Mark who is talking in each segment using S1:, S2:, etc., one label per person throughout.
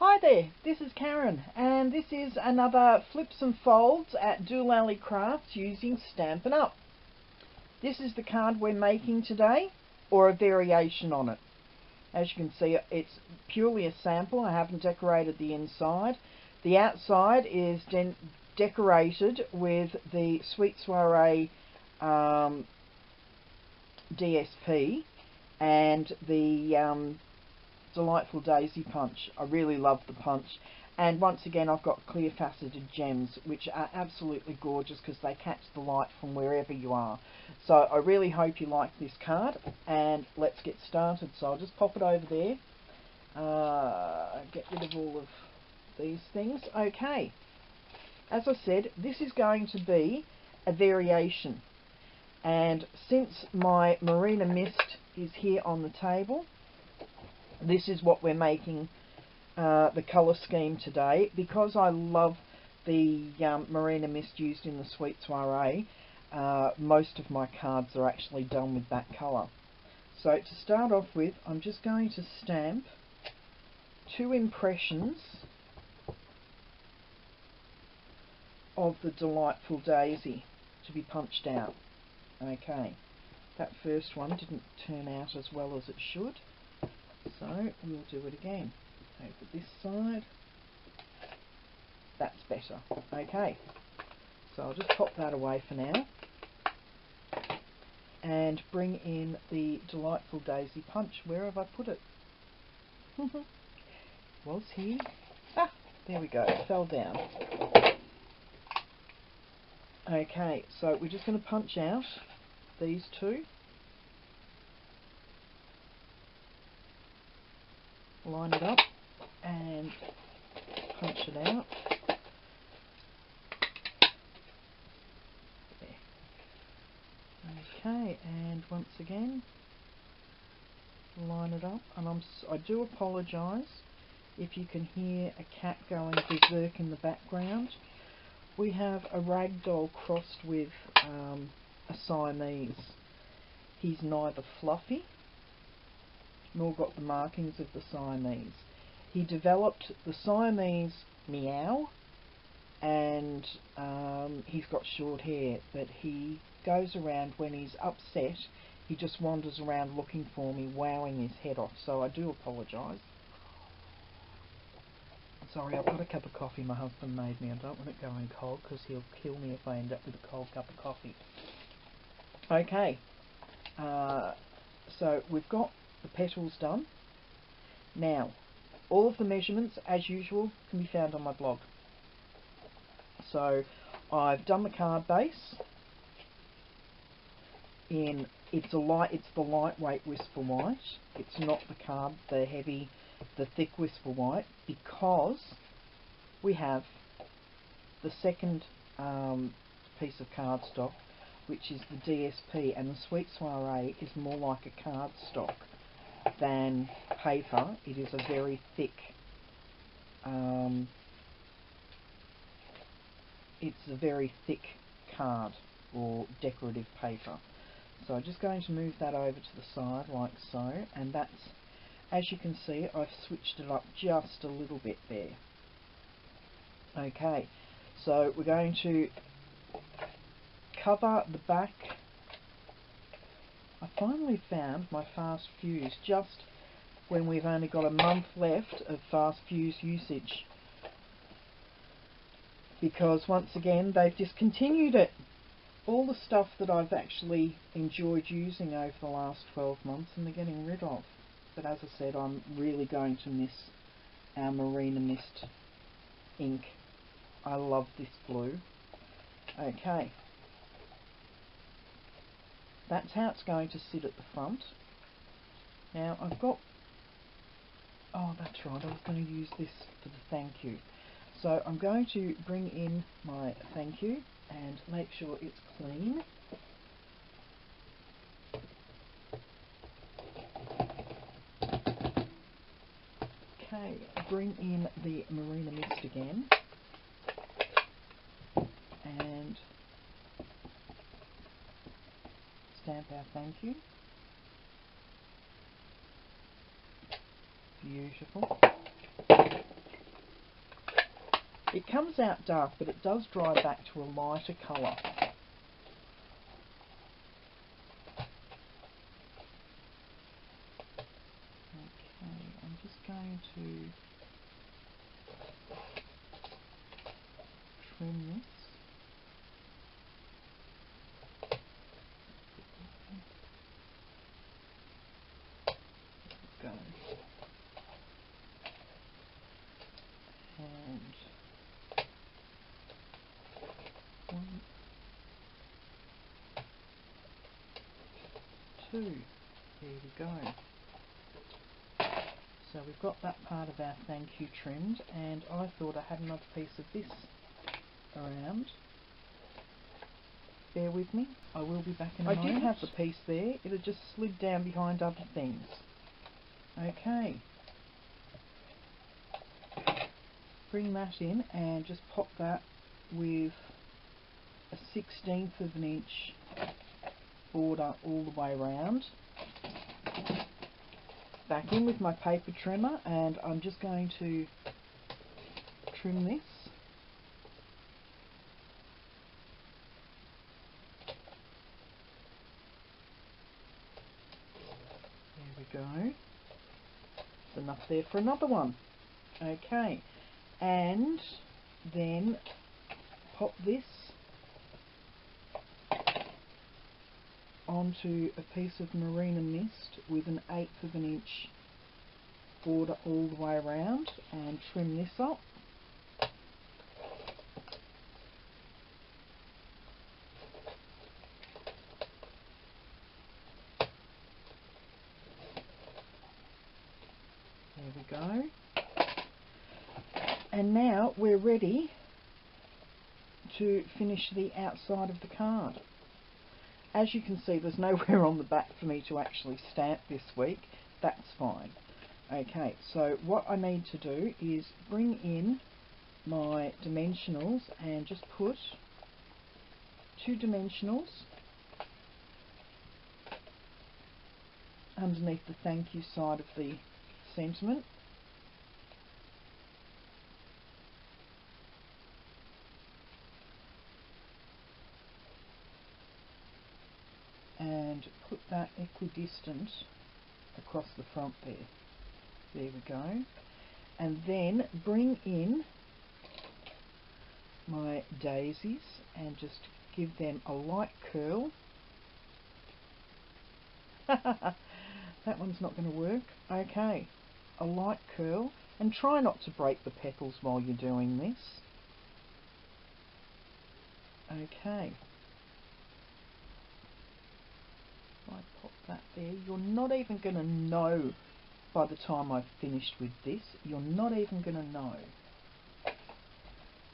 S1: Hi there, this is Karen, and this is another Flips and Folds at dolallycrafts using Stampin' Up. This is the card we're making today, or a variation on it. As you can see, it's purely a sample. I haven't decorated the inside. The outside is decorated with the Sweet Soiree DSP and the delightful daisy punch. I really love the punch, and once again I've got clear faceted gems which are absolutely gorgeous because they catch the light from wherever you are. So I really hope you like this card, and let's get started. So I'll just pop it over there, get rid of all of these things. Okay, as I said, this is going to be a variation, and since my Marina Mist is here on the table, this is what we're making the colour scheme today. Because I love the Marina Mist used in the Sweet Soiree, most of my cards are actually done with that colour. So to start off with, I'm just going to stamp 2 impressions of the delightful daisy to be punched out. Okay, that first one didn't turn out as well as it should, so we'll do it again. Over this side, that's better. Okay, so I'll just pop that away for now and bring in the delightful daisy punch. Where have I put it? Was here. Ah, there we go, it fell down. Okay, so we're just going to punch out these 2. Line it up and punch it out. There. Okay, and once again line it up. And I do apologise if you can hear a cat going berserk in the background. We have a ragdoll crossed with a Siamese. He's neither fluffy nor got the markings of the Siamese. He developed the Siamese meow, and he's got short hair, but he goes around when he's upset. He just wanders around looking for me, wowing his head off, so I do apologise. Sorry, I've got a cup of coffee my husband made me. I don't want it going cold because he'll kill me if I end up with a cold cup of coffee. Okay, so we've got the petals done. Now, all of the measurements, as usual, can be found on my blog. So I've done the card base in it's the lightweight Whisper White. It's not the thick Whisper White, because we have the second piece of cardstock, which is the DSP, and the Sweet Soiree is more like a cardstock than paper. It is a very thick, card or decorative paper. So I'm just going to move that over to the side like so, and that's, as you can see, I've switched it up just a little bit there. Okay, so we're going to cover the back. I finally found my fast fuse just when we've only got a month left of fast fuse usage, because once again they've discontinued it. All the stuff that I've actually enjoyed using over the last 12 months, and they're getting rid of. But as I said, I'm really going to miss our Marina Mist ink. I love this blue. Okay, that's how it's going to sit at the front. Now I've got, oh that's right, I was going to use this for the thank you. So I'm going to bring in my thank you and make sure it's clean. Okay, bring in the Marina Mist again and stamp our thank you. Beautiful. It comes out dark, but it does dry back to a lighter colour. Okay, I'm just going to trim this. Go. And 1, 2. There we go. So we've got that part of our thank you trimmed, and I thought I had another piece of this around. Bear with me, I will be back in a moment. I did have the piece there, it had just slid down behind other things. Okay. Bring that in and just pop that with a 1/16 of an inch border all the way around. Back in with my paper trimmer, and I'm just going to trim this. There we go. There's enough there for another one. Okay, and then pop this onto a piece of Marina Mist with an 1/8 of an inch border all the way around, and trim this up. There we go. And now we're ready to finish the outside of the card. As you can see, there's nowhere on the back for me to actually stamp this week. That's fine. Okay, so what I need to do is bring in my dimensionals and just put 2 dimensionals underneath the thank you side of the sentiment. And put that equidistant across the front there. There we go. And then bring in my daisies and just give them a light curl. That one's not going to work. Okay, a light curl, and try not to break the petals while you're doing this. Okay. I pop that there. You're not even going to know by the time I've finished with this. You're not even going to know.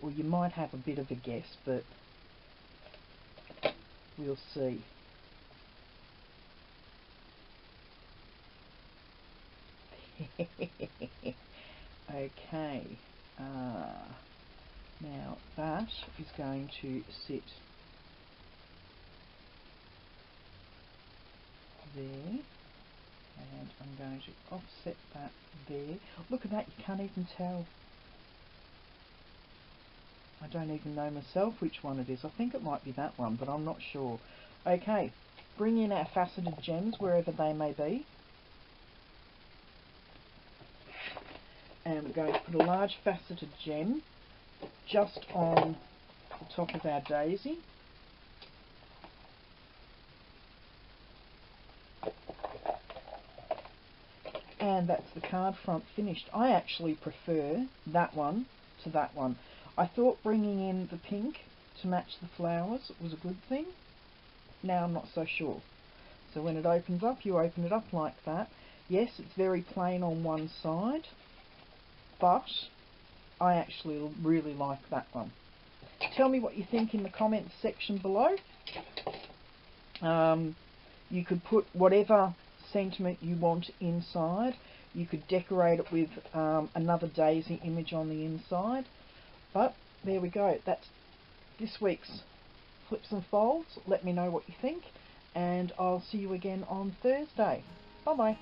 S1: Or you might have a bit of a guess, but we'll see. Okay. Now that is going to sit there, and I'm going to offset that there. Look at that, you can't even tell. I don't even know myself which one it is. I think it might be that one, but I'm not sure. Okay, bring in our faceted gems wherever they may be. And we're going to put a large faceted gem just on the top of our daisy. And that's the card front finished. I actually prefer that one to that one. I thought bringing in the pink to match the flowers was a good thing. Now I'm not so sure. So when it opens up, you open it up like that. Yes, it's very plain on one side, but I actually really like that one. Tell me what you think in the comments section below. You could put whatever sentiment you want inside. You could decorate it with another daisy image on the inside. But there we go. That's this week's Flips and Folds. Let me know what you think, and I'll see you again on Thursday. Bye bye.